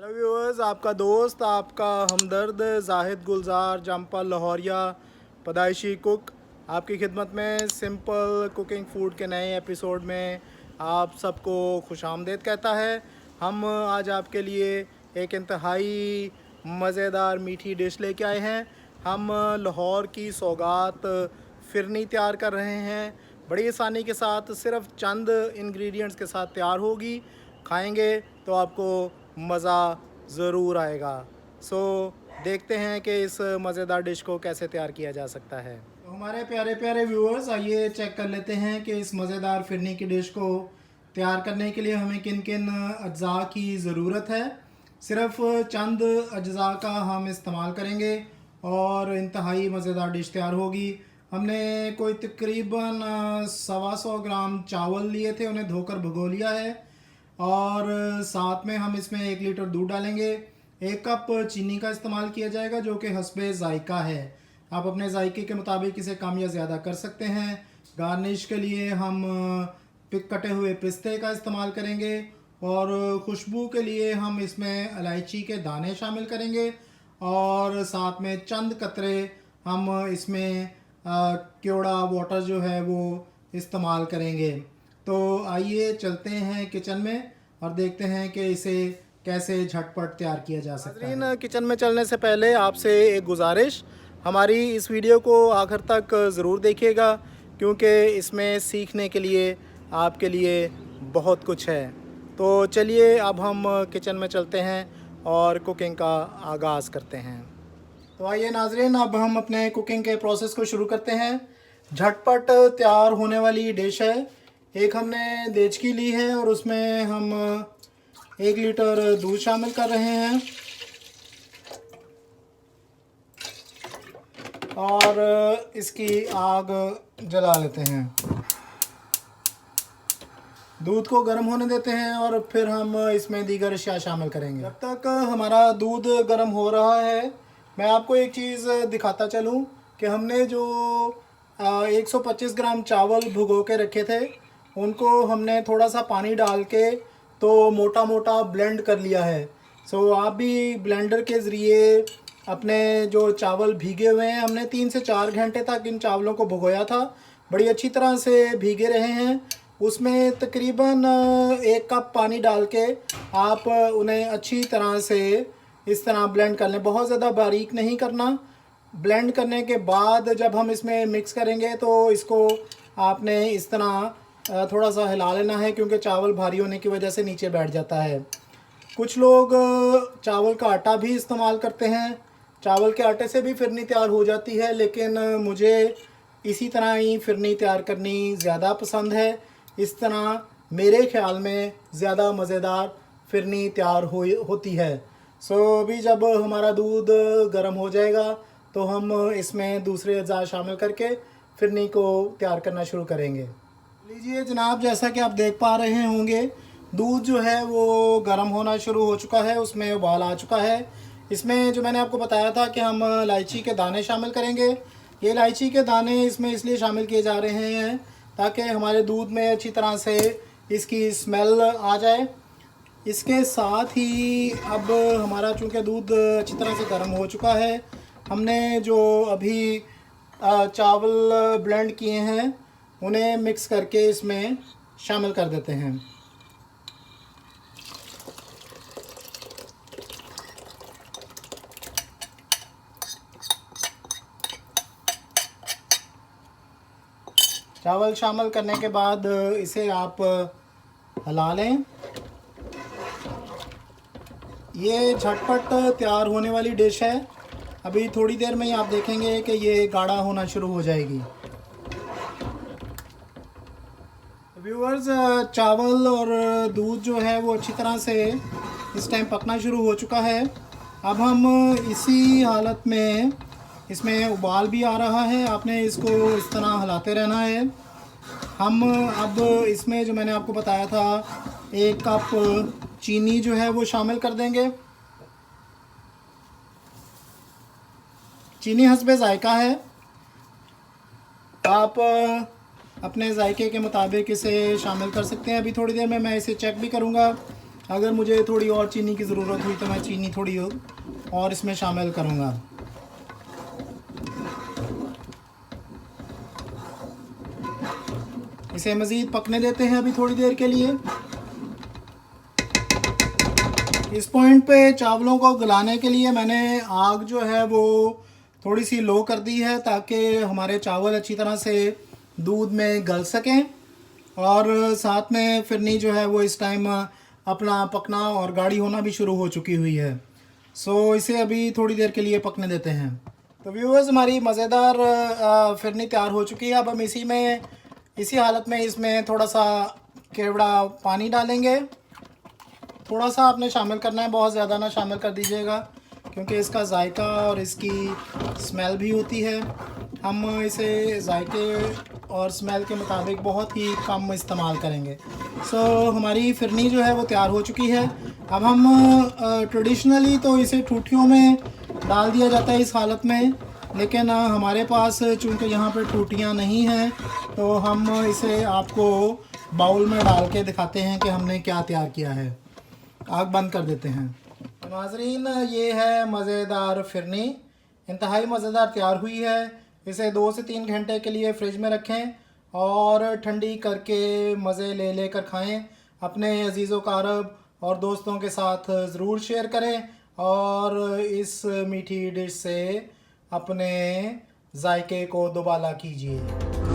Hello viewers, आपका दोस्त आपका हमदर्द जाहिद गुलजार जम्पल लाहौरिया पैदाइशी कुक आपकी खिदमत में सिंपल कुकिंग फूड के नए एपिसोड में आप सबको खुशामदीद कहता है। हम आज आपके लिए एक इंतहाई मज़ेदार मीठी डिश लेके आए हैं। हम लाहौर की सौगात फिरनी तैयार कर रहे हैं। बड़ी आसानी के साथ सिर्फ चंद इंग्रेडिएंट्स के साथ तैयार होगी। खाएंगे तो आपको मज़ा ज़रूर आएगा। देखते हैं कि इस मज़ेदार डिश को कैसे तैयार किया जा सकता है। तो हमारे प्यारे प्यारे व्यूअर्स, आइए चेक कर लेते हैं कि इस मज़ेदार फिरनी की डिश को तैयार करने के लिए हमें किन किन अज्जा की ज़रूरत है। सिर्फ चंद अज्जा का हम इस्तेमाल करेंगे और इंतहाई मज़ेदार डिश तैयार होगी। हमने कोई तकरीबन 125 ग्राम चावल लिए थे, उन्हें धोकर भिगो लिया है और साथ में हम इसमें 1 लीटर दूध डालेंगे। 1 कप चीनी का इस्तेमाल किया जाएगा जो कि हस्बे ज़ायका है। आप अपने ज़ायके के मुताबिक इसे कम या ज़्यादा कर सकते हैं। गार्निश के लिए हम कटे हुए पिस्ते का इस्तेमाल करेंगे और खुशबू के लिए हम इसमें इलायची के दाने शामिल करेंगे और साथ में चंद कतरे हम इसमें केवड़ा वाटर जो है वो इस्तेमाल करेंगे। तो आइए चलते हैं किचन में और देखते हैं कि इसे कैसे झटपट तैयार किया जा सकता है। किचन में चलने से पहले आपसे एक गुजारिश, हमारी इस वीडियो को आखिर तक ज़रूर देखिएगा क्योंकि इसमें सीखने के लिए आपके लिए बहुत कुछ है। तो चलिए अब हम किचन में चलते हैं और कुकिंग का आगाज़ करते हैं। तो आइए नाजरीन, अब हम अपने कुकिंग के प्रोसेस को शुरू करते हैं। झटपट तैयार होने वाली डिश है। एक हमने देचकी ली है और उसमें हम 1 लीटर दूध शामिल कर रहे हैं और इसकी आग जला लेते हैं। दूध को गर्म होने देते हैं और फिर हम इसमें दीगर अशिया शामिल करेंगे। जब तक हमारा दूध गर्म हो रहा है, मैं आपको एक चीज़ दिखाता चलूँ कि हमने जो 125 ग्राम चावल भिगो के रखे थे उनको हमने थोड़ा सा पानी डाल के तो मोटा मोटा ब्लेंड कर लिया है। आप भी ब्लेंडर के ज़रिए अपने जो चावल भीगे हुए हैं, हमने 3 से 4 घंटे तक इन चावलों को भिगोया था, बड़ी अच्छी तरह से भीगे रहे हैं। उसमें तकरीबन 1 कप पानी डाल के आप उन्हें अच्छी तरह से इस तरह ब्लेंड कर लें। बहुत ज़्यादा बारीक नहीं करना। ब्लेंड करने के बाद जब हम इसमें मिक्स करेंगे तो इसको आपने इस तरह थोड़ा सा हिला लेना है क्योंकि चावल भारी होने की वजह से नीचे बैठ जाता है। कुछ लोग चावल का आटा भी इस्तेमाल करते हैं। चावल के आटे से भी फिरनी तैयार हो जाती है, लेकिन मुझे इसी तरह ही फिरनी तैयार करनी ज़्यादा पसंद है। इस तरह मेरे ख़्याल में ज़्यादा मज़ेदार फिरनी तैयार होती है। अभी जब हमारा दूध गर्म हो जाएगा तो हम इसमें दूसरे अज़ा शामिल करके फिरनी को तैयार करना शुरू करेंगे। लीजिए जनाब, जैसा कि आप देख पा रहे होंगे दूध जो है वो गर्म होना शुरू हो चुका है, उसमें उबाल आ चुका है। इसमें जो मैंने आपको बताया था कि हम इलायची के दाने शामिल करेंगे। ये इलायची के दाने इसमें इसलिए शामिल किए जा रहे हैं ताकि हमारे दूध में अच्छी तरह से इसकी स्मेल आ जाए। इसके साथ ही अब हमारा चूँकि दूध अच्छी तरह से गर्म हो चुका है, हमने जो अभी चावल ब्लेंड किए हैं उन्हें मिक्स करके इसमें शामिल कर देते हैं। चावल शामिल करने के बाद इसे आप हिला लें। ये झटपट तैयार होने वाली डिश है। अभी थोड़ी देर में ही आप देखेंगे कि ये गाढ़ा होना शुरू हो जाएगी। व्यूअर्स, चावल और दूध जो है वो अच्छी तरह से इस टाइम पकना शुरू हो चुका है। अब हम इसी हालत में, इसमें उबाल भी आ रहा है, आपने इसको इस तरह हिलाते रहना है। हम अब इसमें जो मैंने आपको बताया था 1 कप चीनी जो है वो शामिल कर देंगे। चीनी हस्बे ज़ायका है, आप अपने जायके के मुताबिक इसे शामिल कर सकते हैं। अभी थोड़ी देर में मैं इसे चेक भी करूँगा अगर मुझे थोड़ी और चीनी की ज़रूरत हुई तो मैं चीनी थोड़ी और इसमें शामिल करूँगा। इसे मज़ीद पकने देते हैं अभी थोड़ी देर के लिए। इस पॉइंट पे चावलों को गलाने के लिए मैंने आग जो है वो थोड़ी सी लो कर दी है, ताकि हमारे चावल अच्छी तरह से दूध में गल सकें। और साथ में फिरनी जो है वो इस टाइम अपना पकना और गाढ़ी होना भी शुरू हो चुकी हुई है। सो इसे अभी थोड़ी देर के लिए पकने देते हैं। तो व्यूअर्स, हमारी मज़ेदार फिरनी तैयार हो चुकी है। अब हम इसी हालत में इसमें थोड़ा सा केवड़ा पानी डालेंगे। थोड़ा सा आपने शामिल करना है, बहुत ज़्यादा ना शामिल कर दीजिएगा, क्योंकि इसका जायका और इसकी स्मेल भी होती है। हम इसे जायके और स्मेल के मुताबिक बहुत ही कम इस्तेमाल करेंगे। हमारी फिरनी जो है वो तैयार हो चुकी है। अब हम ट्रेडिशनली तो इसे ठूठियों में डाल दिया जाता है इस हालत में, लेकिन हमारे पास चूँकि यहाँ पे ठूठियाँ नहीं हैं, तो हम इसे आपको बाउल में डाल के दिखाते हैं कि हमने क्या तैयार किया है। आग बंद कर देते हैं। नाज़रीन, ये है मज़ेदार फिरनी, इंतहाई मज़ेदार तैयार हुई है। इसे 2 से 3 घंटे के लिए फ्रिज में रखें और ठंडी करके मज़े ले लेकर खाएं। अपने अजीज़ व कारब और दोस्तों के साथ ज़रूर शेयर करें और इस मीठी डिश से अपने जायके को दोबाला कीजिए।